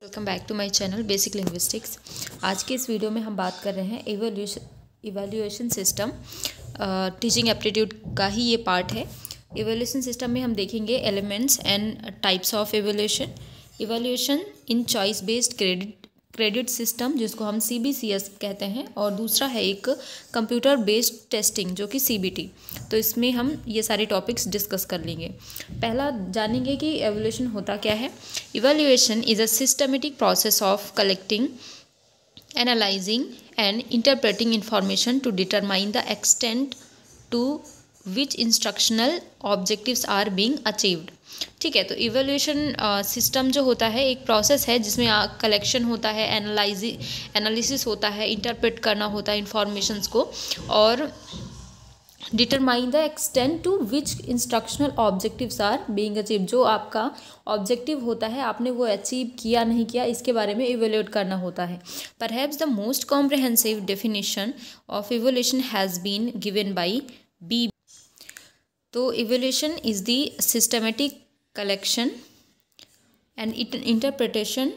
Welcome back to my channel basic linguistics. आज के इस वीडियो में हम बात कर रहे हैं इवैल्यूएशन सिस्टम। टीचिंग एप्टीट्यूड का ही ये पार्ट है। इवैल्यूएशन सिस्टम में हम देखेंगे elements and types of evaluation in choice based credit system, जिसको हम CBCS कहते हैं, और दूसरा है एक कंप्यूटर बेस्ड टेस्टिंग जो कि CBT। तो इसमें हम ये सारे टॉपिक्स डिस्कस कर लेंगे। पहला जानेंगे कि इवैल्यूएशन होता क्या है। Evaluation is a systematic process of collecting, analysing and interpreting information to determine the extent to which instructional objectives are being achieved. ठीक है, तो इवैल्यूएशन सिस्टम जो होता है एक प्रोसेस है जिसमें कलेक्शन होता है, एनालिसिस होता है, इंटरप्रेट करना होता है इंफॉर्मेशंस को, और determine the extent to which instructional objectives are being achieve. जो आपका ऑब्जेक्टिव होता है आपने वो अचीव किया नहीं किया, इसके बारे में इवैल्यूएट करना होता है। Perhaps the most comprehensive definition of evaluation has been given by B. तो evaluation is the systematic collection and interpretation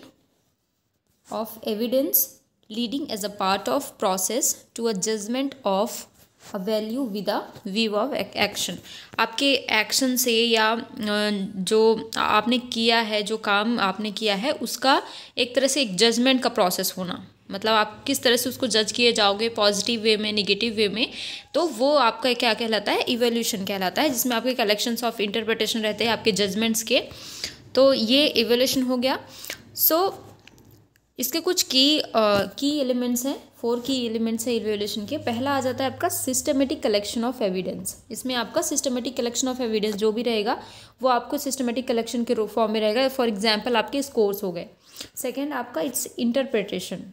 of evidence leading as a part of process to a judgment of a value with a view of action। आपके action से या जो आपने किया है, जो काम आपने किया है, उसका एक तरह से एक जजमेंट का प्रोसेस होना, मतलब आप किस तरह से उसको जज किए जाओगे, पॉजिटिव वे में, नेगेटिव वे में, तो वो आपका क्या कहलाता है, इवैल्यूएशन कहलाता है, जिसमें आपके कलेक्शंस ऑफ इंटरप्रिटेशन रहते हैं आपके जजमेंट्स के। तो ये इवैल्यूएशन हो गया। इसके कुछ की एलिमेंट्स हैं, 4 की एलिमेंट्स हैं इवैल्यूएशन के। पहला आ जाता है आपका सिस्टमेटिक कलेक्शन ऑफ एविडेंस। इसमें आपका सिस्टमेटिक कलेक्शन ऑफ एविडेंस जो भी रहेगा वो आपको सिस्टमेटिक कलेक्शन के फॉर्म में रहेगा। फॉर एग्जाम्पल आपके स्कोर्स हो गए। सेकेंड आपका इट्स इंटरप्रिटेशन,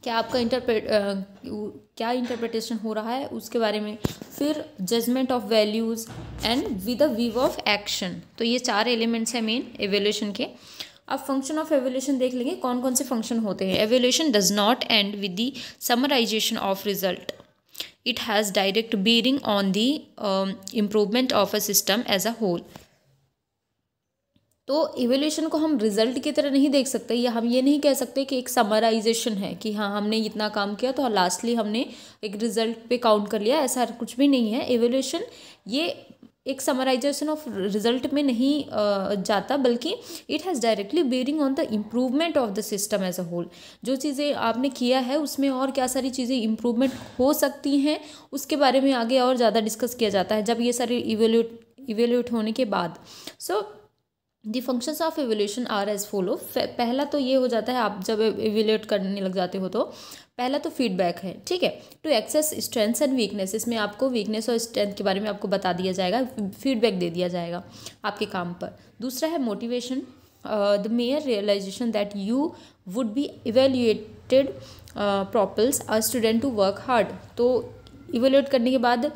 क्या आपका क्या इंटरप्रिटेशन हो रहा है उसके बारे में। फिर judgement of values and with a view of action. तो ये 4 एलिमेंट्स हैं मेन इवैल्यूएशन के। अब फंक्शन ऑफ इवैल्यूएशन देख लेंगे कौन कौन से फंक्शन होते हैं। Evaluation does not end with the summarisation of result, it has direct bearing on the improvement of a system as a whole. तो इवैल्यूएशन को हम रिजल्ट की तरह नहीं देख सकते, या हम ये नहीं कह सकते कि एक समराइजेशन है कि हाँ हमने इतना काम किया तो लास्टली हमने एक रिजल्ट पे काउंट कर लिया, ऐसा कुछ भी नहीं है। इवैल्यूएशन ये एक समराइजेशन ऑफ रिजल्ट में नहीं जाता, बल्कि it has directly bearing on the improvement of the system as a whole. जो चीज़ें आपने किया है उसमें और क्या सारी चीज़ें इम्प्रूवमेंट हो सकती हैं, उसके बारे में आगे और ज़्यादा डिस्कस किया जाता है जब ये सारे इवैल्यूएट होने के बाद। The functions of evaluation are as follow. पहला तो ये हो जाता है, आप जब इवैल्यूएट करने लग जाते हो तो पहला तो फीडबैक है। ठीक है, to assess strengths and weakness, इसमें आपको वीकनेस और स्ट्रेंथ के बारे में आपको बता दिया जाएगा, फीडबैक दे दिया जाएगा आपके काम पर। दूसरा है motivation, the mere realization that you would be evaluated propels a student to work hard. तो इवैल्यूएट करने के बाद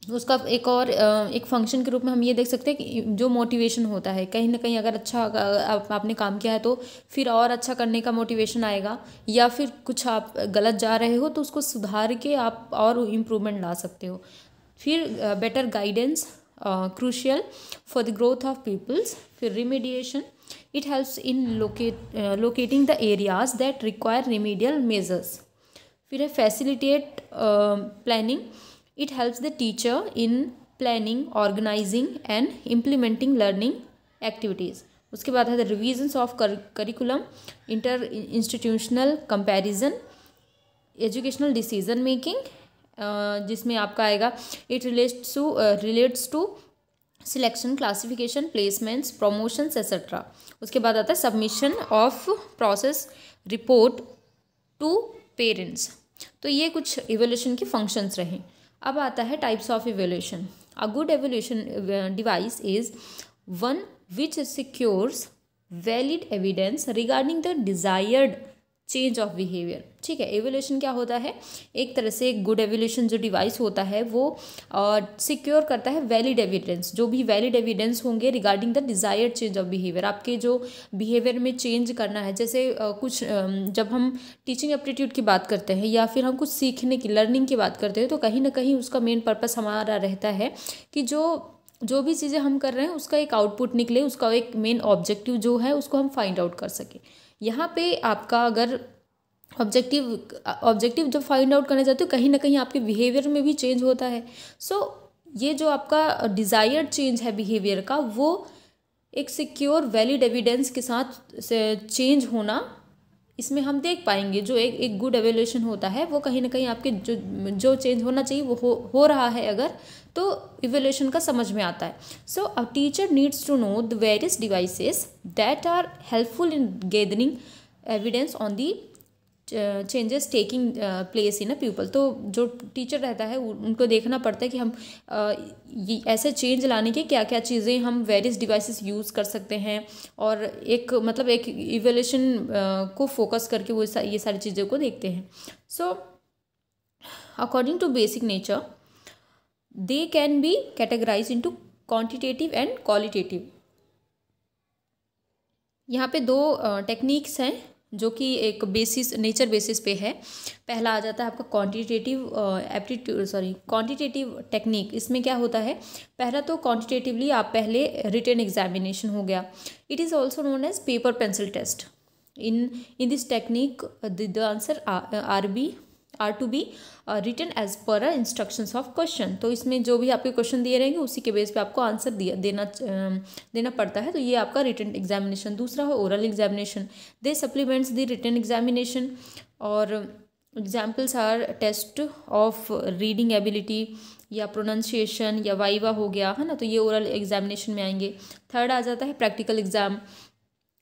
उसका एक और एक फंक्शन के रूप में हम ये देख सकते हैं कि जो मोटिवेशन होता है, कहीं ना कहीं अगर अच्छा आपने काम किया है तो फिर और अच्छा करने का मोटिवेशन आएगा, या फिर कुछ आप गलत जा रहे हो तो उसको सुधार के आप और इम्प्रूवमेंट ला सकते हो। फिर better guidance, crucial for the growth of peoples. फिर remediation, it helps in locating the areas that require remedial measures. फिर है facilitate planning, it helps the teacher in planning, organizing and implementing learning activities. उसके बाद है the revisions of curriculum, inter-institutional comparison, educational decision making, जिसमें आपका आएगा it relates to selection, classification, placements, promotions etc. उसके बाद आता है submission of process report to parents। तो ये कुछ इवैल्यूएशन के फंक्शंस रहे। अब आता है types of evaluation. A good evaluation device is one which secures valid evidence regarding the desired change of behaviour. ठीक है, इवैल्यूएशन क्या होता है, एक तरह से एक गुड इवैल्यूएशन जो डिवाइस होता है वो सिक्योर करता है वैलिड एविडेंस, जो भी वैलिड एविडेंस होंगे regarding the desired change of behaviour. आपके जो बिहेवियर में चेंज करना है, जैसे कुछ जब हम टीचिंग एप्टीट्यूड की बात करते हैं या फिर हम कुछ सीखने की, लर्निंग की बात करते हैं, तो कहीं ना कहीं उसका मेन पर्पस हमारा रहता है कि जो जो भी चीज़ें हम कर रहे हैं उसका एक आउटपुट निकले, उसका एक मेन ऑब्जेक्टिव जो है उसको हम फाइंड आउट कर सकें। यहाँ पे आपका अगर ऑब्जेक्टिव जब फाइंड आउट करना चाहते हो, कहीं ना कहीं आपके बिहेवियर में भी चेंज होता है। सो ये जो आपका डिज़ायर्ड चेंज है बिहेवियर का, वो एक सिक्योर वैलिड एविडेंस के साथ चेंज होना, इसमें हम देख पाएंगे। जो एक गुड एवेल्यूशन होता है वो कहीं ना कहीं आपके जो चेंज होना चाहिए वो हो रहा है अगर, तो इवेल्यूशन का समझ में आता है। So a teacher needs to know the various devices that are helpful in gathering evidence on the changes taking place in a people. तो जो टीचर रहता है उनको देखना पड़ता है कि हम ये ऐसे चेंज लाने के क्या क्या चीज़ें हम वेरियस डिवाइसेस यूज़ कर सकते हैं, और एक मतलब एक इवेल्यूशन को फोकस करके वो ये सारी चीज़ों को देखते हैं। So according to basic nature they can be categorise into quantitative and qualitative. यहाँ पे दो टेक्निक्स हैं जो कि एक बेसिस नेचर बेसिस पे है। पहला आ जाता है आपका क्वांटिटेटिव टेक्निक। इसमें क्या होता है, पहला तो क्वांटिटेटिवली आप पहले रिटन एग्जामिनेशन हो गया। It is also known as paper pencil test. In this technique the answer are to be written as per instructions of question. तो इसमें जो भी आपके क्वेश्चन दिए रहेंगे उसी के बेस पे आपको आंसर देना पड़ता है। तो ये आपका रिटन एग्जामिनेशन। दूसरा है oral examination. They supplements the written examination, और examples are test of reading ability या प्रोनाउंसिएशन या वाइवा हो गया है ना, तो ये ओरल एग्जामिनेशन में आएंगे। थर्ड आ जाता है practical exam.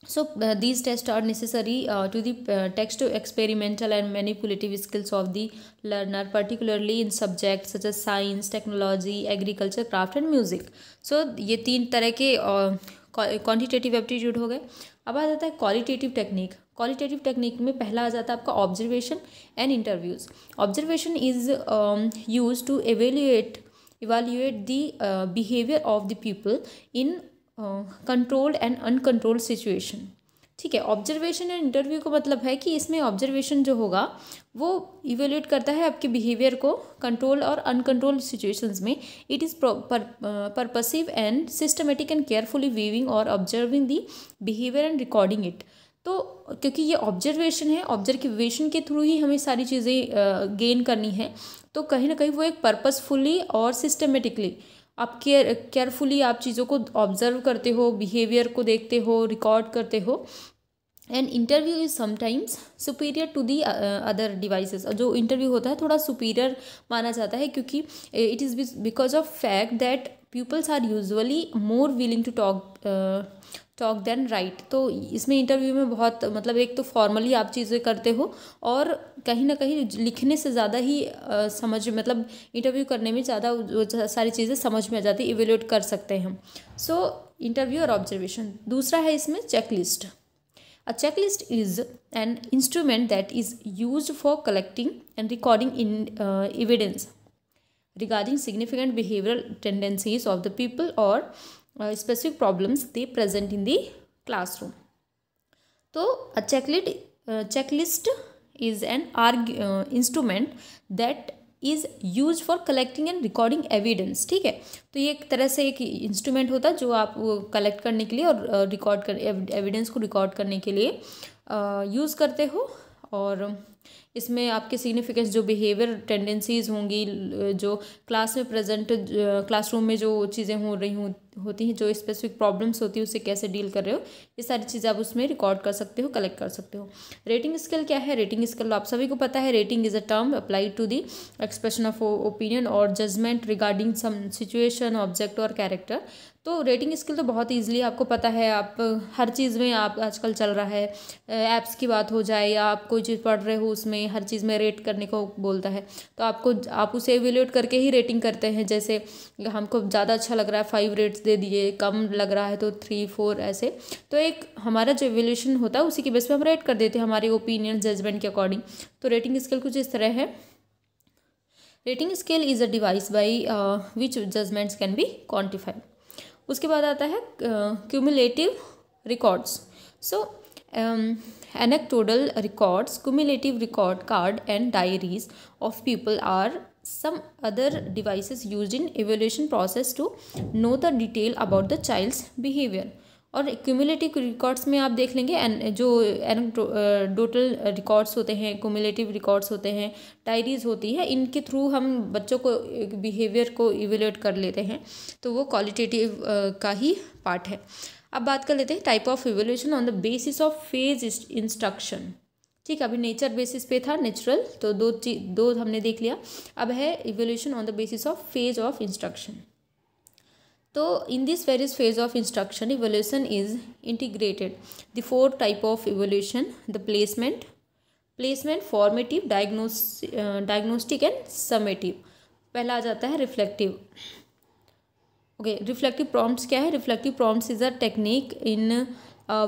So these tests are necessary to the text experimental and manipulative skills of the learner, particularly in subjects such as science, technology, agriculture, craft and music. So ये तीन तरह के quantitative aptitude हो गए। अब आ जाता है क्वालिटेटिव टेक्निक। क्वालिटेटिव टेक्निक में पहला आ जाता है आपका observation and interviews. Observation is use to evaluate the behavior of the people in controlled and uncontrolled situation. ठीक है, ऑब्जर्वेशन एंड इंटरव्यू का मतलब है कि इसमें ऑब्जर्वेशन जो होगा वो इवेल्यूएट करता है आपके बिहेवियर को कंट्रोल और अनकंट्रोल्ड सिचुएशंस में। It is purposive and systematic and carefully viewing और observing the behaviour and recording it. तो क्योंकि ये ऑब्जर्वेशन है, ऑब्जर्वेशन के थ्रू ही हमें सारी चीज़ें गेन करनी है, तो कहीं ना कहीं वो एक पर्पसफुली और सिस्टमेटिकली आप केयरफुली आप चीज़ों को ऑब्जर्व करते हो, बिहेवियर को देखते हो, रिकॉर्ड करते हो। And interview is sometimes superior to the other devices. जो इंटरव्यू होता है थोड़ा सुपीरियर माना जाता है, क्योंकि it is because of fact that peoples are usually more willing to talk than write. तो इसमें इंटरव्यू में बहुत मतलब एक तो फॉर्मली आप चीज़ें करते हो, और कहीं ना कहीं लिखने से ज़्यादा ही समझ मतलब इंटरव्यू करने में ज़्यादा सारी चीज़ें समझ में आ जाती है, इवेल्यूएट कर सकते हैं हम। सो इंटरव्यू और ऑब्जर्वेशन। दूसरा है इसमें checklist. A checklist is an instrument that is used for collecting and recording in evidence regarding significant behavioral tendencies of the people or specific problems they present in the classroom. So a checklist is an instrument that is used for collecting and recording evidence। ठीक है, तो ये एक तरह से एक instrument होता है जो आप कलेक्ट करने के लिए और रिकॉर्ड कर एविडेंस को रिकॉर्ड करने के लिए यूज़ करते हो। और इसमें आपके सिग्निफिकेंस जो बिहेवियर टेंडेंसीज होंगी, जो क्लास में प्रेजेंट क्लासरूम में जो चीज़ें हो रही होती हैं, जो स्पेसिफिक प्रॉब्लम्स होती है उससे कैसे डील कर रहे हो, ये सारी चीज़ें आप उसमें रिकॉर्ड कर सकते हो, कलेक्ट कर सकते हो। रेटिंग स्केल क्या है? रेटिंग स्केल आप सभी को पता है। Rating is a term applied to the expression of opinion और judgement regarding some situation, object और कैरेक्टर। तो रेटिंग स्किल तो बहुत ईजिली आपको पता है, आप हर चीज़ में आप आजकल चल रहा है, ऐप्स की बात हो जाए या आप कोई चीज़ पढ़ रहे हो उसमें हर चीज़ में रेट करने को बोलता है, तो आप उसे एवेल्यूएट करके ही रेटिंग करते हैं। जैसे हमको ज़्यादा अच्छा लग रहा है 5 रेट्स दे दिए, कम लग रहा है तो 3, 4 ऐसे। तो एक हमारा जो एवेल्यूशन होता है उसी के बेस पे हम रेट कर देते हैं हमारे ओपिनियन जजमेंट के अकॉर्डिंग। तो रेटिंग स्केल कुछ इस तरह है। Rating scale is a device by which judgements can be quantified. उसके बाद आता है cumulative records. So anecdotal records, cumulative record card and diaries of people are some other devices used in evaluation process to know the detail about the child's behavior. और cumulative records में आप देख लेंगे जो एनेक्डोटल रिकॉर्ड्स होते हैं, cumulative records होते हैं, डायरीज होती है, इनके थ्रू हम बच्चों को बिहेवियर को इवेल्यूएट कर लेते हैं, तो वो क्वालिटेटिव का ही पार्ट है। अब बात कर लेते हैं type of evaluation on the basis of phase instruction. ठीक है, अभी नेचर बेसिस पे था, नेचुरल, तो दो हमने देख लिया। अब है evolution on the basis of phase of instruction. तो in this various phase of instruction evolution is integrated the 4 type of evolution, the placement, formative, diagnostic and summative. पहला आ जाता है रिफ्लेक्टिव। ओके, रिफ्लेक्टिव प्रॉम्प्ट्स क्या है? Reflective prompts is a technique in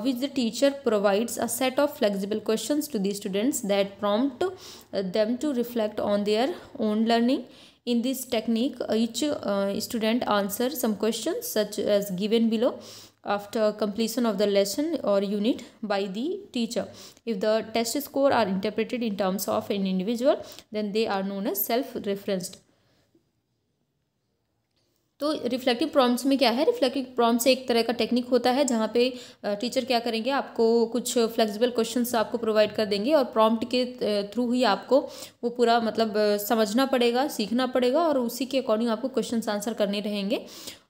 which the teacher provides a set of flexible questions to the students that prompt them to reflect on their own learning. In this technique, each student answers some questions such as given below after completion of the lesson or unit by the teacher. If the test score are interpreted in terms of an individual, then they are known as self-referenced. तो reflective prompts में क्या है? Reflective prompts एक तरह का technique होता है जहाँ पे टीचर क्या करेंगे, आपको कुछ फ्लेक्सिबल क्वेश्चंस आपको प्रोवाइड कर देंगे और प्रॉम्प्ट के थ्रू ही आपको वो पूरा मतलब समझना पड़ेगा, सीखना पड़ेगा और उसी के अकॉर्डिंग आपको क्वेश्चंस आंसर करने रहेंगे।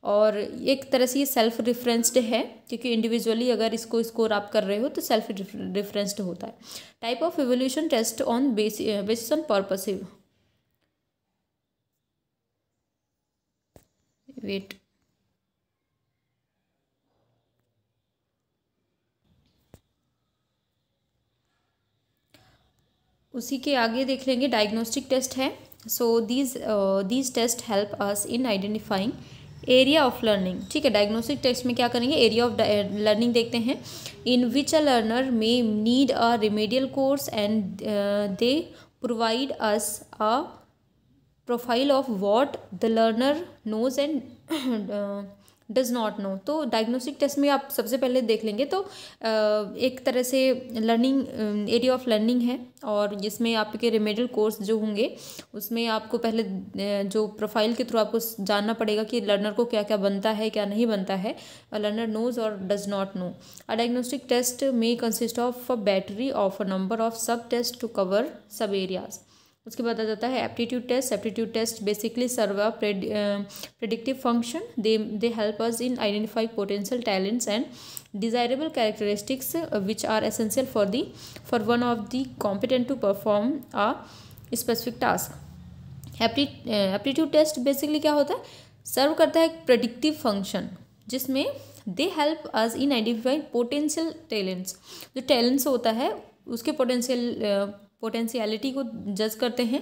और एक तरह से ये सेल्फ रेफरेंस्ड है, क्योंकि इंडिविजुअली अगर इसको स्कोर आप कर रहे हो तो सेल्फ रेफरेंस्ड होता है। Type of evolution test on basis on purposive. Wait, उसी के आगे देख लेंगे डायग्नोस्टिक टेस्ट है। So these test help us in identifying area of learning. ठीक है, डायग्नोस्टिक टेस्ट में क्या करेंगे? एरिया ऑफ लर्निंग देखते हैं, in which a learner may need a remedial course and they provide us a profile of what the learner knows and does not know. तो diagnostic test में आप सबसे पहले देख लेंगे तो एक तरह से लर्निंग एरिया ऑफ लर्निंग है, और जिसमें आपके रिमेडियल कोर्स जो होंगे उसमें आपको पहले जो प्रोफाइल के थ्रू आपको जानना पड़ेगा कि लर्नर को क्या क्या बनता है, क्या नहीं बनता है, लर्नर नोज और does not know. A diagnostic test may consist of a battery of a number of sub test to cover sub areas. उसके बाद आ जाता है aptitude test. Aptitude test basically serve a predictive function. They help us in identify potential talents and desirable characteristics which are essential for one of the competent to perform a specific task. Aptitude test basically क्या होता है? सर्व करता है एक predictive function जिसमें they help us in identify potential talents. जो talents होता है उसके पोटेंशियलिटी को जज करते हैं,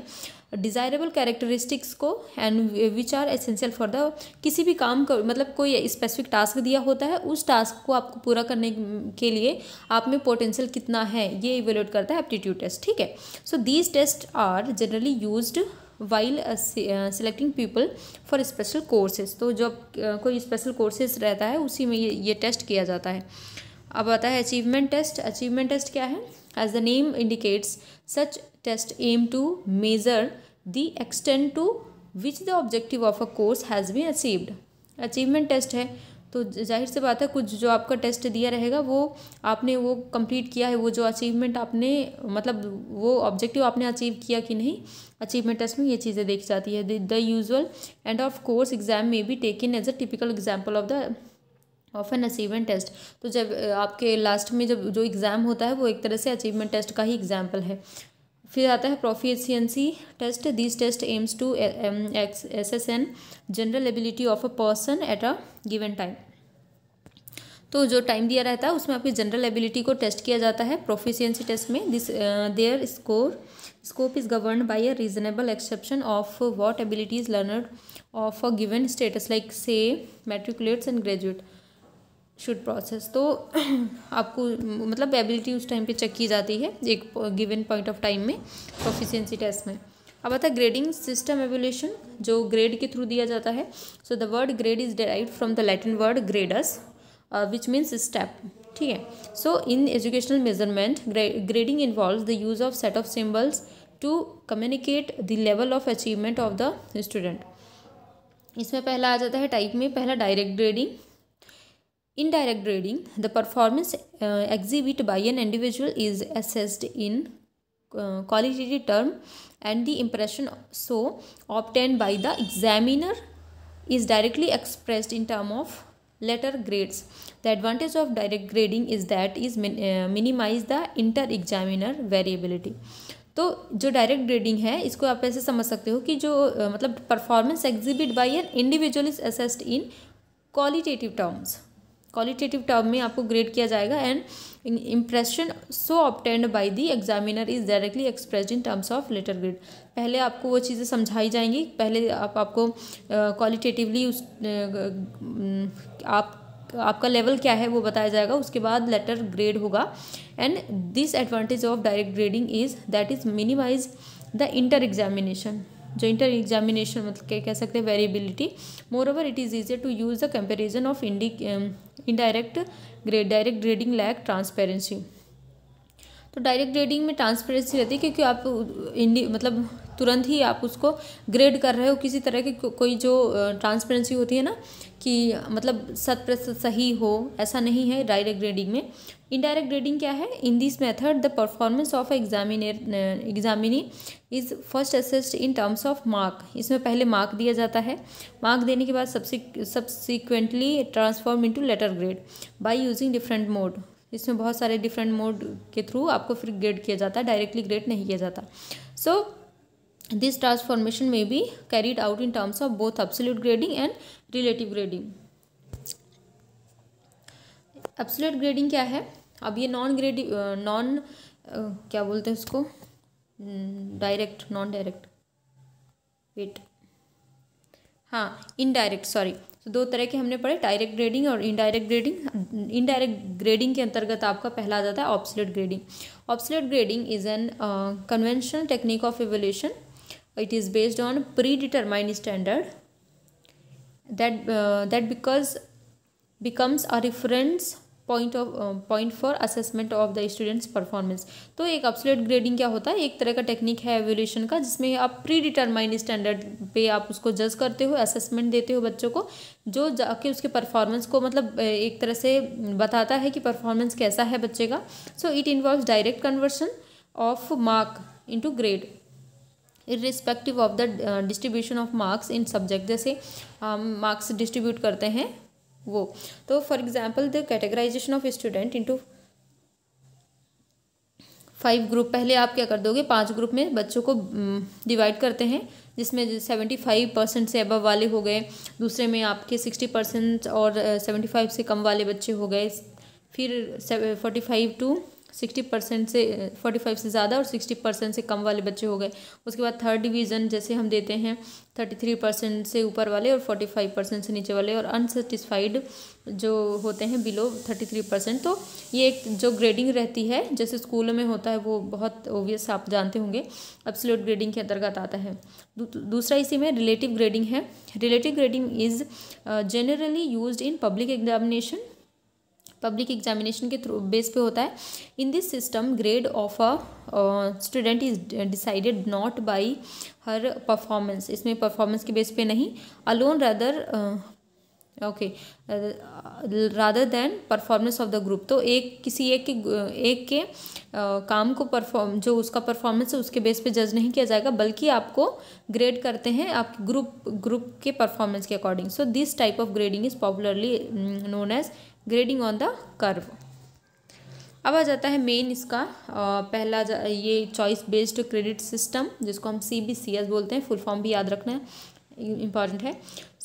डिज़ायरेबल कैरेक्टरिस्टिक्स को, and which are essential for the किसी भी काम का मतलब कोई स्पेसिफिक टास्क दिया होता है, उस टास्क को आपको पूरा करने के लिए आप में पोटेंशियल कितना है ये इवेल्यूएट करता है एप्टीट्यूड टेस्ट। ठीक है, so these test are generally used while selecting people for special courses. तो जब कोई स्पेशल कोर्सेज रहता है उसी में ये टेस्ट किया जाता है। अब आता है अचीवमेंट टेस्ट। अचीवमेंट टेस्ट क्या है? As the name indicates, such test aim to measure the extent to which the objective of a course has been achieved. Achievement test है तो जाहिर सी बात है कुछ जो आपका टेस्ट दिया रहेगा वो आपने वो कंप्लीट किया है, वो जो अचीवमेंट आपने मतलब वो ऑब्जेक्टिव आपने अचीव किया कि नहीं, अचीवमेंट टेस्ट में ये चीज़ें देखी जाती है। The usual end of course exam may be taken as a typical example of the of an achievement test. तो जब आपके लास्ट में जब जो एग्ज़ाम होता है वो एक तरह से अचीवमेंट टेस्ट का ही एग्जाम्पल है। फिर आता है proficiency test. This test aims to assess an general ability of a person at a given time. तो जो टाइम दिया रहता है उसमें आपकी जनरल एबिलिटी को टेस्ट किया जाता है प्रोफिशिएंसी टेस्ट में। This their scope is governed by a reasonable exception of what abilities learner of a given status like say matriculates and graduate should process. तो आपको मतलब एबिलिटी उस टाइम पे चेक की जाती है एक गिवन पॉइंट ऑफ टाइम में प्रोफिशिएंसी टेस्ट में। अब आता है ग्रेडिंग सिस्टम एवोल्यूशन, जो ग्रेड के थ्रू दिया जाता है। So the word grade is derived from the Latin word gradus which means step. ठीक है, so in educational measurement grading involves the use of set of symbols to communicate the level of achievement of the student. इसमें पहला आ जाता है type में, पहला direct grading. Indirect grading, the performance exhibit by an individual is assessed in qualitative term and the impression so obtained by the examiner is directly expressed in term of letter grades. The advantage of direct grading is that is minimize the inter examiner variability। तो जो direct grading है इसको आप ऐसे समझ सकते हो कि जो मतलब performance exhibit by an individual is assessed in qualitative terms, qualitative term में आपको ग्रेड किया जाएगा, and impression so obtained by the examiner is directly expressed in terms of letter grade. पहले आपको वो चीज़ें समझाई जाएंगी, पहले आपको क्वालिटेटिवली उस आपका लेवल क्या है वो बताया जाएगा, उसके बाद लेटर ग्रेड होगा। And this advantage of direct grading is that is minimise the inter examination, जो इंटर एग्जामिनेशन मतलब क्या कह सकते हैं variability. Moreover it is easier to use the comparison of indirect grade. Direct grading lack transparency. तो direct grading में transparency रहती है क्योंकि आप मतलब तुरंत ही आप उसको ग्रेड कर रहे हो, किसी तरह की कोई जो ट्रांसपेरेंसी होती है ना कि मतलब 100% सही हो, ऐसा नहीं है डायरेक्ट ग्रेडिंग में। इनडायरेक्ट ग्रेडिंग क्या है? In this method the performance of examinee is first assessed in terms of mark. इसमें पहले मार्क दिया जाता है, मार्क देने के बाद subsequently transform into letter grade by using different mode. इसमें बहुत सारे डिफरेंट मोड के थ्रू आपको फिर ग्रेड किया जाता है, डायरेक्टली ग्रेड नहीं किया जाता। सो दिस ट्रांसफॉर्मेशन में be carried out in terms of both absolute grading and relative grading. Absolute grading क्या है? अब ये क्या बोलते हैं उसको, डायरेक्ट, नॉन डायरेक्ट, वेट, हाँ इनडायरेक्ट, सॉरी। तो दो तरह के हमने पढ़े, डायरेक्ट ग्रेडिंग और इनडायरेक्ट ग्रेडिंग। इनडायरेक्ट ग्रेडिंग के अंतर्गत आपका पहला आ जाता है absolute grading. Absolute grading is an conventional technique of evaluation. It is based on pre determined standard that becomes a reference point for assessment of the students performance। तो एक absolute grading क्या होता है? एक तरह का टेक्निक है evolution का, जिसमें आप प्री डिटरमाइंड स्टैंडर्ड पे आप उसको जज करते हो, असेसमेंट देते हो बच्चों को, जो जाके उसके परफॉर्मेंस को मतलब एक तरह से बताता है कि परफॉर्मेंस कैसा है बच्चे का। So it involves direct conversion of mark into grade irrespective of the distribution of marks in subject. जैसे मार्क्स डिस्ट्रीब्यूट करते हैं वो, तो for example the categorisation of student into 5 group. पहले आप क्या कर दोगे, 5 ग्रुप में बच्चों को डिवाइड करते हैं, जिसमें 75% से अबव वाले हो गए, दूसरे में आपके 60% और 75 से कम वाले बच्चे हो गए, फिर 45 टू 60% से 45 से ज़्यादा और 60% से कम वाले बच्चे हो गए। उसके बाद थर्ड डिवीज़न जैसे हम देते हैं 33% से ऊपर वाले और 45% से नीचे वाले, और अनसेटिस्फाइड जो होते हैं बिलो 33%। तो ये एक जो ग्रेडिंग रहती है जैसे स्कूलों में होता है, वो बहुत ओबियस आप जानते होंगे, एब्सोल्यूट ग्रेडिंग के अंतर्गत आता है। दूसरा इसी में रिलेटिव ग्रेडिंग है। Relative grading is generally used in public examination. Public examination के थ्रू बेस पे होता है। In this system grade of a student is decided not bye her performance. इसमें परफॉर्मेंस के बेस पे नहीं, alone rather than performance of the group. तो किसी एक के काम को जो उसका परफॉर्मेंस है उसके बेस पे जज नहीं किया जाएगा, बल्कि आपको ग्रेड करते हैं आपके ग्रुप के परफॉर्मेंस के according. So this type of grading is popularly known as grading on the curve. अब आ जाता है मेन इसका पहला ये चॉइस बेस्ड क्रेडिट सिस्टम, जिसको हम CBCS बोलते हैं, फुल फॉर्म भी याद रखना इम्पॉर्टेंट है।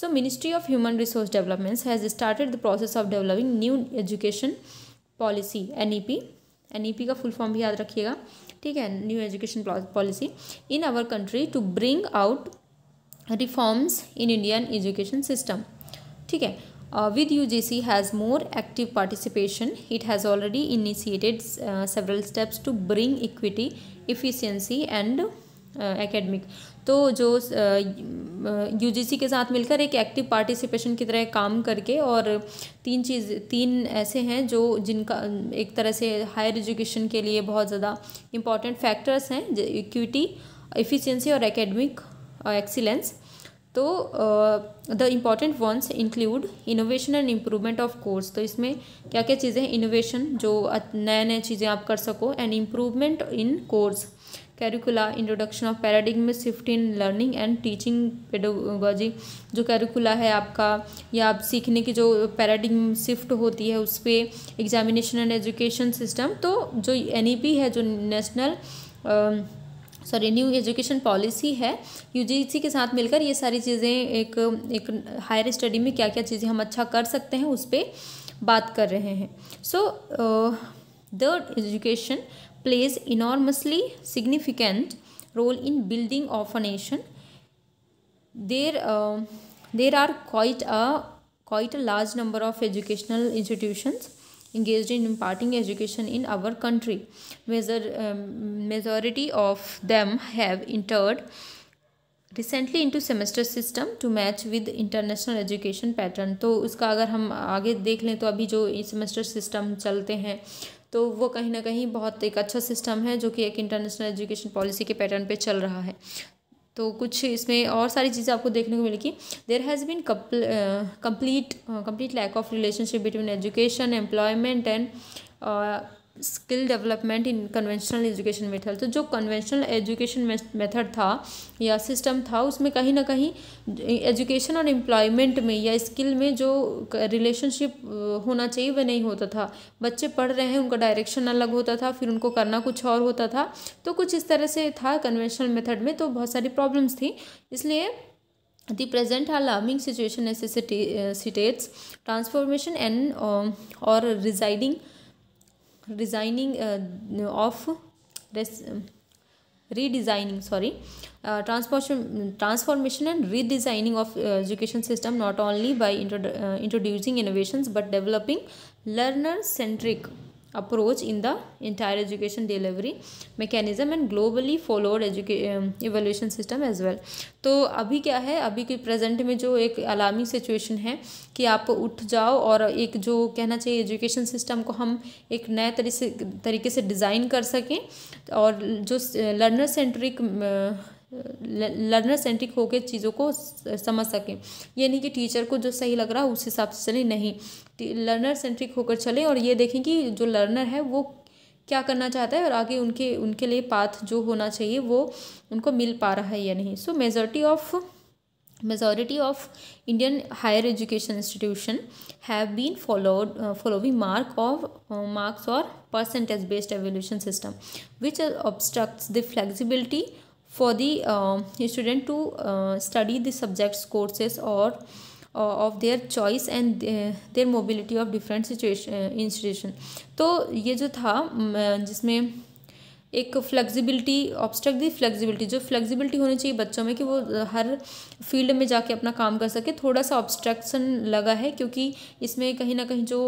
So ministry of human resource developments has started the process of developing new education policy, NEP का फुल फॉर्म भी याद रखिएगा, ठीक है, new education policy in our country to bring out reforms in Indian education system, ठीक है। With UGC has more active participation, it has already initiated several steps to bring equity, efficiency and academic. तो जो UGC के साथ मिलकर एक active participation की तरह काम करके, और तीन ऐसे हैं जो जिनका एक तरह से हायर एजुकेशन के लिए बहुत ज़्यादा इम्पॉर्टेंट फैक्टर्स हैं, इक्विटी, एफिशिएंसी और एकेडमिक एक्सीलेंस। तो the important once include innovation and improvement of course. तो इसमें क्या क्या चीज़ें हैं? इनोवेशन, जो नए नए चीज़ें आप कर सको, and improvement in course curricula, introduction of paradigm shift in learning and teaching pedagogy. जो कैरिकुला है आपका, या आप सीखने की जो पैराडिग्म शिफ्ट होती है उस पर, एग्जामिनेशन एंड एजुकेशन सिस्टम। तो जो NEP है, जो नेशनल न्यू एजुकेशन पॉलिसी है, यूजीसी के साथ मिलकर ये सारी चीज़ें एक हायर स्टडी में क्या क्या चीज़ें हम अच्छा कर सकते हैं उस पर बात कर रहे हैं। So the education plays enormously significant role in building of a nation. There are quite a large number of educational institutions engaged in imparting education in our country. Majority of them have entered recently into semester system to match with international education pattern. तो उसका अगर हम आगे देख लें तो अभी जो सेमेस्टर सिस्टम चलते हैं तो वो कहीं ना कहीं बहुत एक अच्छा सिस्टम है, जो कि एक इंटरनेशनल एजुकेशन पॉलिसी के पैटर्न पे चल रहा है। तो कुछ इसमें और सारी चीज़ें आपको देखने को मिलेगी। There has been complete lack of relationship between education, employment and skill development in conventional education method. तो जो कन्वेंशनल एजुकेशन मेथड था या सिस्टम था, उसमें कहीं ना कहीं एजुकेशन और एम्प्लॉयमेंट में या स्किल में जो रिलेशनशिप होना चाहिए वह नहीं होता था। बच्चे पढ़ रहे हैं, उनका डायरेक्शन अलग होता था, फिर उनको करना कुछ और होता था। तो कुछ इस तरह से था कन्वेंशनल मेथड में, तो बहुत सारी प्रॉब्लम्स थी। इसलिए the present alarming situation necessitates transformation and or transformation and redesigning of education system, not only by introducing innovations but developing learner centric approach in the entire education delivery mechanism and globally followed evaluation system as well. तो अभी क्या है, अभी के present में जो एक alarming situation है कि आप उठ जाओ और एक जो कहना चाहिए एजुकेशन सिस्टम को हम एक नए तरीके से डिज़ाइन कर सकें, और जो लर्नर सेंट्रिक होकर चीज़ों को समझ सकें। ये नहीं कि टीचर को जो सही लग रहा है उस हिसाब से चले, नहीं, लर्नर सेंट्रिक होकर चले और ये देखें कि जो लर्नर है वो क्या करना चाहता है और आगे उनके लिए पाथ जो होना चाहिए वो उनको मिल पा रहा है या नहीं। सो majority of Indian higher education institution have been following marks or percentage based evaluation system, which obstructs the flexibility for the student to study the subjects courses or of their choice and their mobility of different institution। तो ये जो था जिसमें एक flexibility, obstruct दी flexibility, जो flexibility होनी चाहिए बच्चों में कि वो हर फील्ड में जाके अपना काम कर सके, थोड़ा सा ऑब्स्ट्रक्शन लगा है, क्योंकि इसमें कहीं ना कहीं जो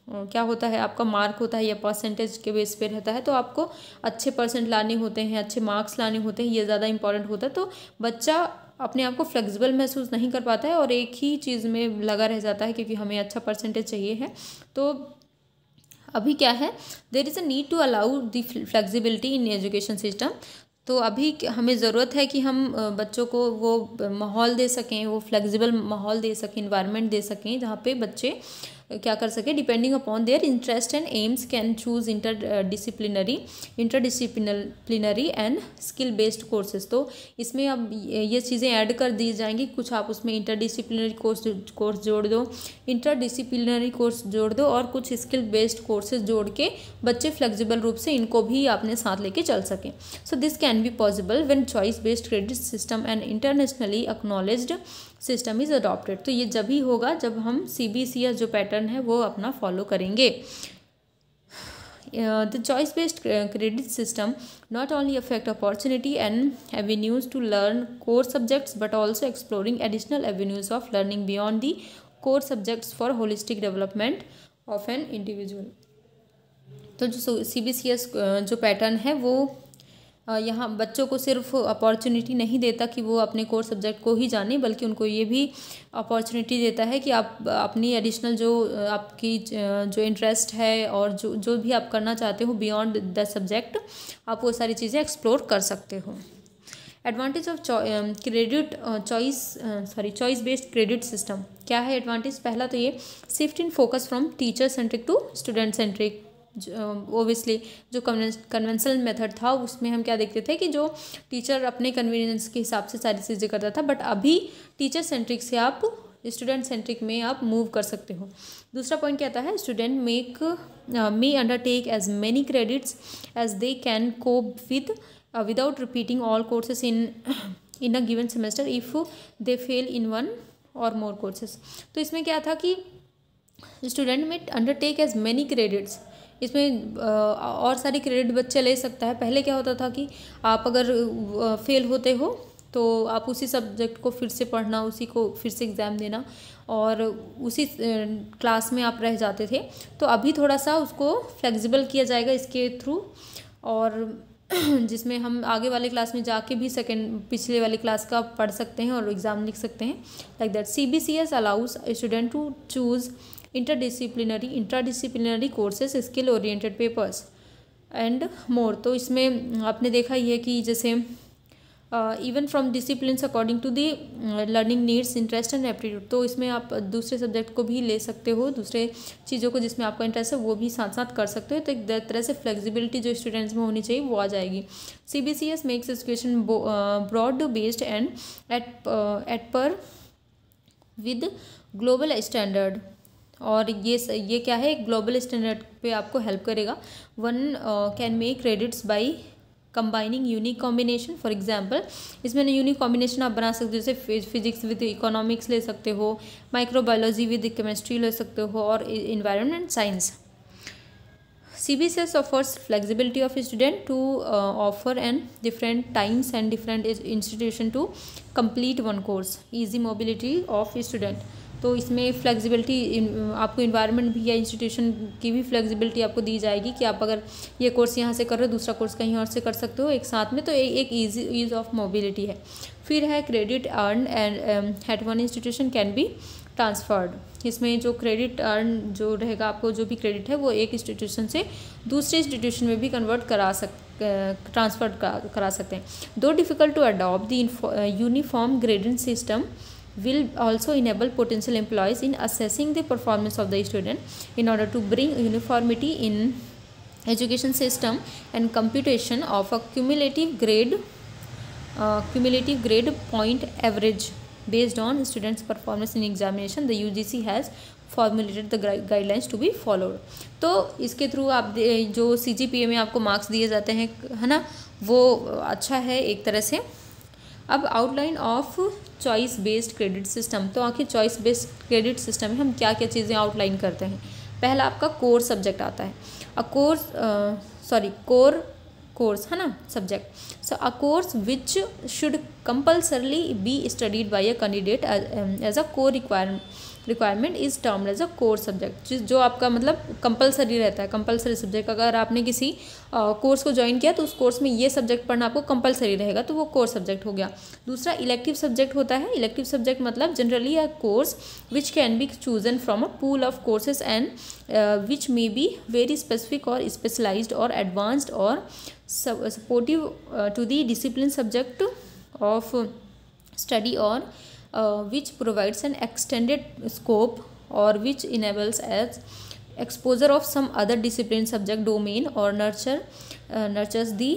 क्या होता है, आपका मार्क होता है या परसेंटेज के बेस पे रहता है, तो आपको अच्छे परसेंट लाने होते हैं, अच्छे मार्क्स लाने होते हैं, ये ज़्यादा इंपॉर्टेंट होता है। तो बच्चा अपने आप को फ्लेक्सिबल महसूस नहीं कर पाता है और एक ही चीज़ में लगा रह जाता है क्योंकि हमें अच्छा परसेंटेज चाहिए है। तो अभी क्या है, there is a need to allow the flexibility in education system. तो अभी हमें ज़रूरत है कि हम बच्चों को वो माहौल दे सकें, वो फ्लेक्सिबल माहौल दे सकें, इन्वायरमेंट दे सकें जहाँ पे बच्चे क्या कर सके, depending upon their interest and AIIMS can choose interdisciplinary and skill based courses. तो इसमें अब ये चीज़ें ऐड कर दी जाएंगी, कुछ आप उसमें इंटरडिसिप्लिनरी कोर्स जोड़ दो, इंटरडिसिप्लिनरी कोर्स जोड़ दो और कुछ स्किल बेस्ड कोर्सेज जोड़ के बच्चे फ्लेक्सिबल रूप से इनको भी अपने साथ लेके चल सकें। So this can be possible when choice based credit system and internationally acknowledged system is adopted. तो ये जब ही होगा जब हम CBCS जो पैटर्न है वो अपना फॉलो करेंगे। The choice based credit system not only affect opportunity and avenues to learn core subjects but also exploring additional avenues of learning beyond the core subjects for holistic development of an individual। तो जो CBCS जो pattern है वो यहाँ बच्चों को सिर्फ opportunity नहीं देता कि वो अपने कोर सब्जेक्ट को ही जाने, बल्कि उनको ये भी अपॉर्चुनिटी देता है कि आप अपनी एडिशनल जो आपकी जो इंटरेस्ट है और जो भी आप करना चाहते हो बियॉन्ड द सब्जेक्ट, आप वो सारी चीज़ें एक्सप्लोर कर सकते हो। Advantage of choice based credit system. क्या है एडवांटेज? पहला तो ये shift in focus from teacher centric to student centric. Obviously जो कन्वेंशनल मेथड था उसमें हम क्या देखते थे कि जो टीचर अपने कन्वीनियंस के हिसाब से सारी चीज़ें करता था, बट अभी टीचर सेंट्रिक से आप स्टूडेंट सेंट्रिक में आप मूव कर सकते हो। दूसरा पॉइंट क्या आता है? Student may undertake as many credits as they can cope with without repeating all courses in a given semester if they fail in one or more courses। तो इसमें क्या था कि स्टूडेंट में अंडरटेक एज मैनी क्रेडिट्स, इसमें और सारी credit बच्चा ले सकता है। पहले क्या होता था कि आप अगर फेल होते हो तो आप उसी सब्जेक्ट को फिर से पढ़ना, उसी को फिर से एग्ज़ाम देना और उसी क्लास में आप रह जाते थे। तो अभी थोड़ा सा उसको फ्लेक्सिबल किया जाएगा इसके थ्रू, और जिसमें हम आगे वाले क्लास में जाके भी पिछले वाले क्लास का पढ़ सकते हैं और एग्ज़ाम लिख सकते हैं। Like that CBCS allows student to choose intradisciplinary courses, skill oriented papers and more. तो इसमें आपने देखा ही है कि जैसे even from discipline according to the learning needs, interest and aptitude. तो इसमें आप दूसरे सब्जेक्ट को भी ले सकते हो, दूसरे चीज़ों को जिसमें आपका इंटरेस्ट है वो भी साथ साथ कर सकते हो। तो एक तरह से फ्लेक्सिबिलिटी जो स्टूडेंट्स में होनी चाहिए वो आ जाएगी। CBCS makes education broad based and at par with global standard. और ये क्या है? ग्लोबल स्टैंडर्ड पे आपको हेल्प करेगा। One can make credits by combining unique combination. For example इसमें यूनिक कॉम्बिनेशन आप बना सकते हो, जैसे फिजिक्स विद इकोनॉमिक्स ले सकते हो, माइक्रोबायोलॉजी विद केमिस्ट्री ले सकते हो और environment science. CBCS offers flexibility of student to offer and different times and different institution to complete one course, easy mobility of student। तो इसमें फ्लेक्सिबिलिटी आपको इन्वायरमेंट भी या इंस्टीट्यूशन की भी फ्लेक्सिबिलिटी आपको दी जाएगी कि आप अगर ये कोर्स यहाँ से कर रहे हो दूसरा कोर्स कहीं और से कर सकते हो एक साथ में। तो एक ईज ऑफ मोबिलिटी है। फिर है credit earn and at one institution can be transferred. इसमें जो क्रेडिट अर्न जो रहेगा, आपको जो भी क्रेडिट है वो एक इंस्टीट्यूशन से दूसरे इंस्टीट्यूशन में भी कन्वर्ट ट्रांसफर करा सकते हैं। Though difficult to adopt the uniform grading system will also enable potential employees in assessing the performance of the student in order to bring uniformity in education system and computation of a cumulative grade point average based on students performance in examination। The UGC has formulated the guidelines to be followed। तो इसके through आप जो CGPA में आपको marks दिए जाते हैं, है ना, वो अच्छा है एक तरह से। अब outline of choice based credit system. तो आखिर चॉइस बेस्ड क्रेडिट सिस्टम में हम क्या क्या चीज़ें आउटलाइन करते हैं? पहला आपका कोर सब्जेक्ट आता है। कोर कोर्स, है ना, subject. So a course which should compulsorily be studied by a candidate as a core requirement is termed as a core subject. जो आपका मतलब कंपलसरी रहता है, कंपलसरी सब्जेक्ट। अगर आपने किसी कोर्स को ज्वाइन किया तो उस कोर्स में ये सब्जेक्ट पढ़ना आपको कंपलसरी रहेगा, तो वो कोर सब्जेक्ट हो गया। दूसरा इलेक्टिव सब्जेक्ट होता है। इलेक्टिव सब्जेक्ट मतलब generally a course which can be chosen from a pool of courses and which may be very specific or specialised or advanced or supportive to the discipline subject of study or which provides an extended scope or which enables as exposure of some other discipline subject domain or nurtures the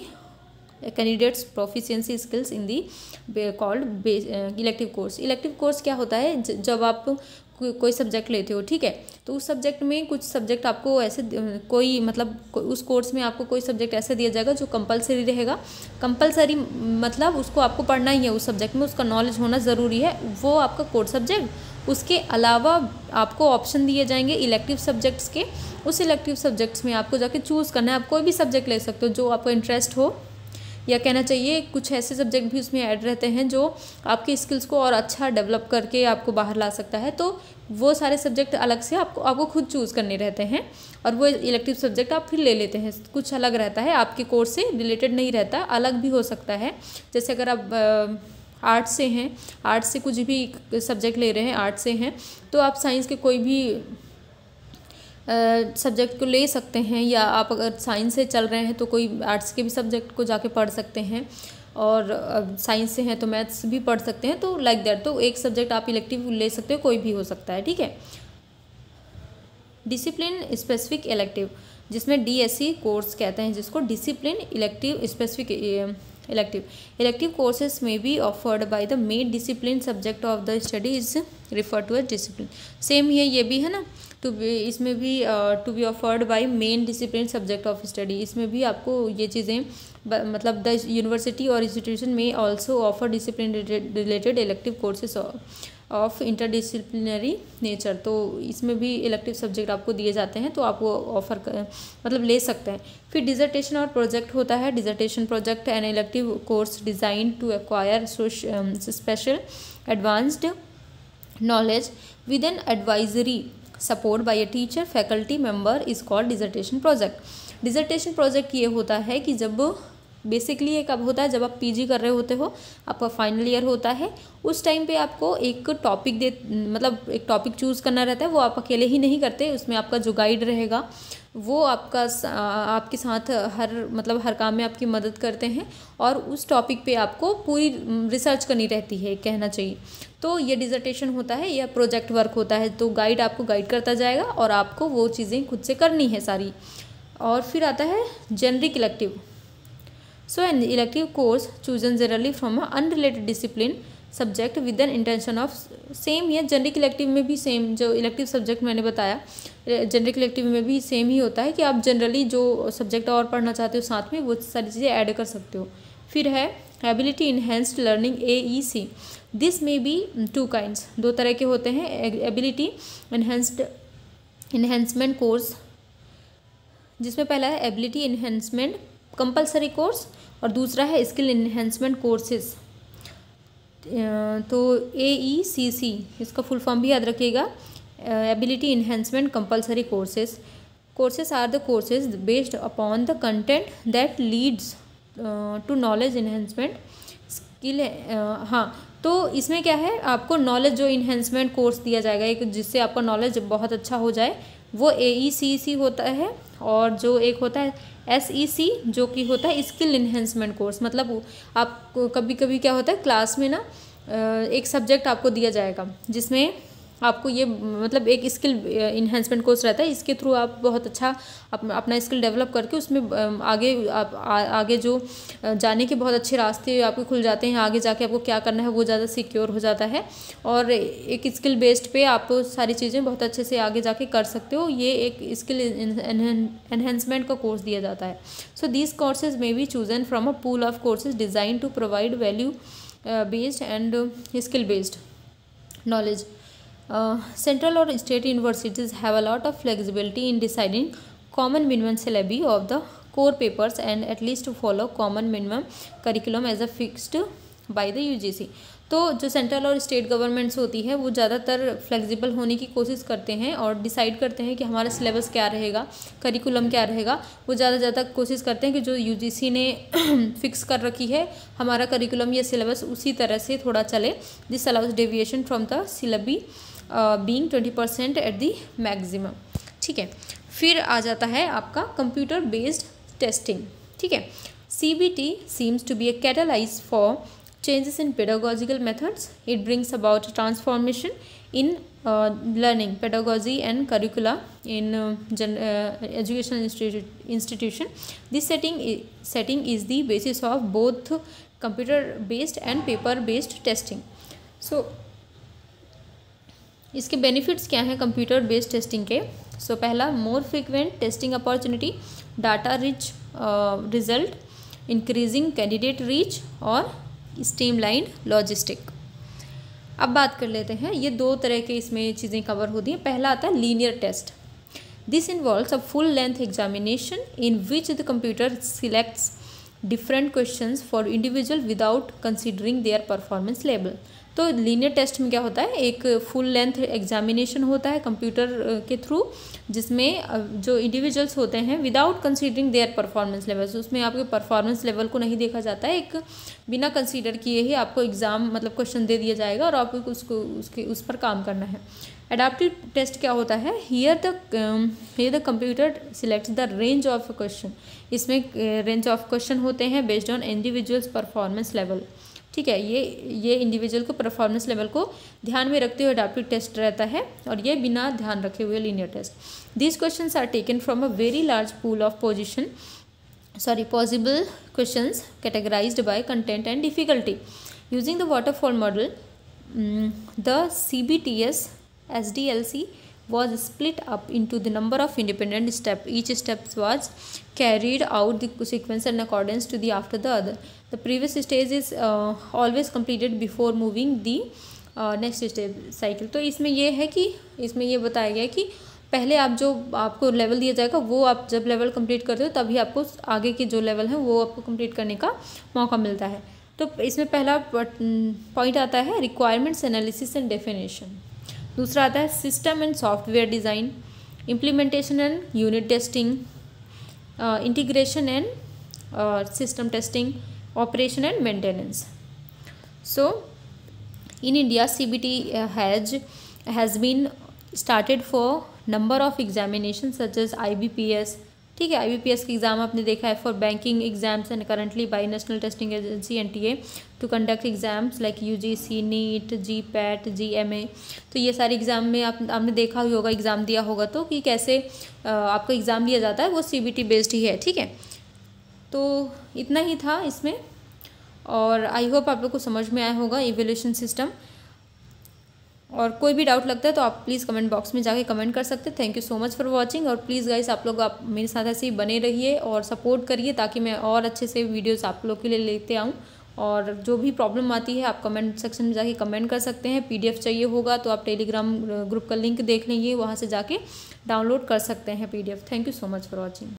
candidates proficiency skills in the called elective course। elective course क्या होता है? जब आप कोई subject लेते हो, ठीक है, तो उस सब्जेक्ट में कुछ सब्जेक्ट आपको ऐसे कोई मतलब उस कोर्स में आपको कोई सब्जेक्ट ऐसे दिया जाएगा जो कंपलसरी रहेगा। कंपलसरी मतलब उसको आपको पढ़ना ही है, उस सब्जेक्ट में उसका नॉलेज होना ज़रूरी है, वो आपका कोर सब्जेक्ट। उसके अलावा आपको ऑप्शन दिए जाएंगे इलेक्टिव सब्जेक्ट्स के। उस इलेक्टिव सब्जेक्ट्स में आपको जाके चूज़ करना है। आप कोई भी सब्जेक्ट ले सकते हो जो आपको इंटरेस्ट हो, या कहना चाहिए कुछ ऐसे सब्जेक्ट भी उसमें ऐड रहते हैं जो आपकी स्किल्स को और अच्छा डेवलप करके आपको बाहर ला सकता है। तो वो सारे सब्जेक्ट अलग से आपको खुद चूज़ करने रहते हैं, और वो इलेक्टिव सब्जेक्ट आप फिर ले लेते हैं, कुछ अलग रहता है, आपके कोर्स से रिलेटेड नहीं रहता, अलग भी हो सकता है। जैसे अगर आप आर्ट्स से हैं, आर्ट्स से कुछ भी सब्जेक्ट ले रहे हैं, आर्ट्स से हैं, तो आप साइंस के कोई भी सब्जेक्ट को ले सकते हैं, या आप अगर साइंस से चल रहे हैं तो कोई आर्ट्स के भी सब्जेक्ट को जाके पढ़ सकते हैं, और साइंस से हैं तो मैथ्स भी पढ़ सकते हैं, तो लाइक दैट। तो एक सब्जेक्ट आप इलेक्टिव ले सकते हो, कोई भी हो सकता है, ठीक है। डिसिप्लिन स्पेसिफिक इलेक्टिव, जिसमें DSE कोर्स कहते हैं जिसको, discipline elective specific elective courses may be offered by the main discipline subject of the study is refer to as discipline. Same ये भी है ना, इसमें भी to be offered by main discipline subject of study, इसमें भी आपको ये चीज़ें मतलब द यूनिवर्सिटी और institution may also offer discipline related elective courses of interdisciplinary nature. तो इसमें भी इलेक्टिव सब्जेक्ट आपको दिए जाते हैं, तो आप वो मतलब ले सकते हैं। फिर डिजर्टेशन और प्रोजेक्ट होता है। Dissertation project an elective course design to acquire special advanced knowledge with an advisory support by a teacher faculty member is called dissertation project. Dissertation project ये होता है कि जब बेसिकली ये कब होता है, जब आप PG कर रहे होते हो, आपका फाइनल ईयर होता है, उस टाइम पे आपको एक टॉपिक मतलब एक टॉपिक चूज़ करना रहता है। वो आप अकेले ही नहीं करते, उसमें आपका जो गाइड रहेगा वो आपके साथ हर काम में आपकी मदद करते हैं, और उस टॉपिक पे आपको पूरी रिसर्च करनी रहती है, कहना चाहिए। तो ये डिजर्टेशन होता है या प्रोजेक्ट वर्क होता है। तो गाइड आपको गाइड करता जाएगा और आपको वो चीज़ें खुद से करनी है सारी। और फिर आता है generic elective. So an elective course chosen generally from a unrelated discipline subject with an intention of same है। जेनरिक इलेक्टिव में भी सेम, जो इलेक्टिव सब्जेक्ट मैंने बताया, जेनरिक इलेक्टिव में भी सेम ही होता है कि आप जनरली जो सब्जेक्ट और पढ़ना चाहते हो साथ में वो सारी चीज़ें ऐड कर सकते हो। फिर है ability enhanced learning AEC। This में बी टू काइंड्स, दो तरह के होते हैं। एबिलिटी इन्हेंसमेंट कोर्स, जिसमें पहला है एबिलिटी इन्हेंसमेंट कंपलसरी कोर्स और दूसरा है स्किल इन्हेंसमेंट कोर्सेज। तो AECC इसका फुल फॉर्म भी याद रखिएगा, ability enhancement compulsory courses are the courses based upon the content that leads to knowledge enhancement skill. हाँ, तो इसमें क्या है, आपको नॉलेज जो इन्हेंसमेंट कोर्स दिया जाएगा एक, जिससे आपका नॉलेज बहुत अच्छा हो जाए, वो AECC होता है। और जो एक होता है SEC जो कि होता है स्किल इन्हेंसमेंट कोर्स। मतलब आपको कभी कभी क्या होता है, क्लास में ना एक सब्जेक्ट आपको दिया जाएगा जिसमें आपको ये मतलब एक स्किल इन्हेंसमेंट कोर्स रहता है। इसके थ्रू आप बहुत अच्छा अपना स्किल डेवलप करके उसमें आगे जो जाने के बहुत अच्छे रास्ते आपको खुल जाते हैं। आगे जाके आपको क्या करना है वो ज़्यादा सिक्योर हो जाता है, और एक स्किल बेस्ड पे आप सारी चीज़ें बहुत अच्छे से आगे जाके कर सकते हो। ये एक स्किल एनहेंसमेंट का कोर्स दिया जाता है। So these courses may be chosen from a pool of courses design to provide value based and skill based knowledge. Central or state universities have a lot of flexibility in deciding common minimum syllabi of the core papers and at least to follow common minimum curriculum as a fixed by the UGC. तो जो central और state governments होती है वो ज़्यादातर flexible होने की कोशिश करते हैं और डिसाइड करते हैं कि हमारा सिलेबस क्या रहेगा, करिकुलम क्या रहेगा। वो ज़्यादा कोशिश करते हैं कि जो UGC ने फिक्स कर रखी है हमारा करिकुलम या सिलेबस उसी तरह से थोड़ा चले। This allows deviation from the syllable being 20% at the maximum. ठीक है, फिर आ जाता है आपका कंप्यूटर बेस्ड टेस्टिंग। ठीक है, CBT seems to be a catalyst for changes in pedagogical methods. It brings about transformation in learning, pedagogy and curricula in educational institution. This setting is the basis of both computer based and paper based testing. So इसके benefits क्या हैं computer based testing के। So पहला, more frequent testing opportunity, data rich result, increasing candidate reach और streamlined logistic. अब बात कर लेते हैं, ये दो तरह के इसमें चीज़ें कवर होती हैं। पहला आता है linear test. This involves a full length examination in which the computer selects different questions for individual without considering their performance level. तो लीनियर टेस्ट में क्या होता है, एक फुल लेंथ एग्जामिनेशन होता है कंप्यूटर के थ्रू, जिसमें जो इंडिविजुअल्स होते हैं without considering their performance levels, उसमें आपके परफॉर्मेंस लेवल को नहीं देखा जाता है, एक बिना कंसीडर किए ही आपको एग्ज़ाम मतलब क्वेश्चन दे दिया जाएगा और आपको उस पर काम करना है। एडाप्टिव टेस्ट क्या होता है, here the computer selects the range of question, इसमें रेंज ऑफ क्वेश्चन होते हैं based on individuals performance level. ठीक है, ये इंडिविजुअल को परफॉर्मेंस लेवल को ध्यान में रखते हुए एडाप्टिव टेस्ट रहता है, और ये बिना ध्यान रखे हुए linear test. These questions are taken from a very large pool of possible questions categorized by content and difficulty. Using the waterfall model, the CBTS SDLC was split up into the number of independent steps. Each step was carried out the sequence in accordance to the after the other. The previous stage is always completed before moving the next step cycle. तो इसमें ये है कि इसमें ये बताया गया है कि पहले आप जो आपको लेवल दिया जाएगा वो आप जब लेवल कंप्लीट करते हो तभी आपको आगे के जो लेवल हैं वो आपको कंप्लीट करने का मौका मिलता है। तो इसमें पहला पॉइंट आता है रिक्वायरमेंट्स एनालिसिस एंड डेफिनेशन, दूसरा आता है system and software design, implementation and unit testing, integration and system testing, operation and maintenance. So in India CBT has been started for number of examinations such as IBPS। ठीक है, IBPS का exam आपने देखा है for banking exams and currently by national testing agency NTA to conduct exams like UGC, NEET, GPAT, GMA। तो ये सारे exam में आपने देखा ही होगा, एग्ज़ाम दिया होगा तो कि कैसे आपका एग्ज़ाम लिया जाता है, वो CBT बेस्ड ही है। ठीक है, तो इतना ही था इसमें, और आई होप आप लोग को समझ में आया होगा इवैल्यूएशन सिस्टम। और कोई भी डाउट लगता है तो आप प्लीज़ कमेंट बॉक्स में जाके कमेंट कर सकते हैं। Thank you so much for watching, और प्लीज़ गाइस आप लोग मेरे साथ ऐसे ही बने रहिए और सपोर्ट करिए ताकि मैं और अच्छे से वीडियोस आप लोग के लिए लेते आऊँ। और जो भी प्रॉब्लम आती है आप कमेंट सेक्शन में जाके कमेंट कर सकते हैं। PDF चाहिए होगा तो आप टेलीग्राम ग्रुप का लिंक देख लेंगे, वहाँ से जाके डाउनलोड कर सकते हैं PDF। Thank you so much for watching.